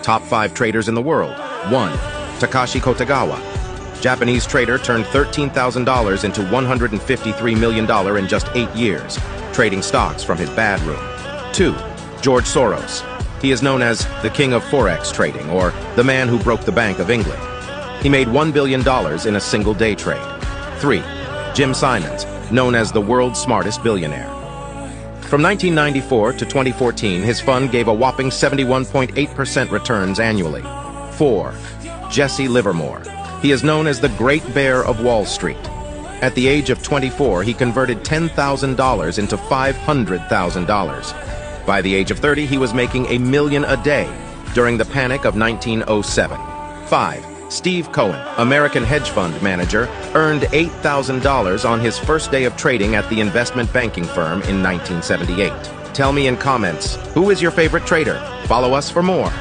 Top 5 traders in the world. 1. Takashi Kotegawa. Japanese trader turned $13,000 into $153 million in just 8 years, trading stocks from his bad room. 2. George Soros. He is known as the king of forex trading, or the man who broke the Bank of England. He made $1 billion in a single day trade. 3. Jim Simons, known as the world's smartest billionaire. From 1994 to 2014, his fund gave a whopping 71.8% returns annually. 4. Jesse Livermore. He is known as the Great Bear of Wall Street. At the age of 24, he converted $10,000 into $500,000. By the age of 30, he was making $1 million a day during the panic of 1907. 5. Steve Cohen, American hedge fund manager, earned $8,000 on his first day of trading at the investment banking firm in 1978. Tell me in comments, who is your favorite trader? Follow us for more.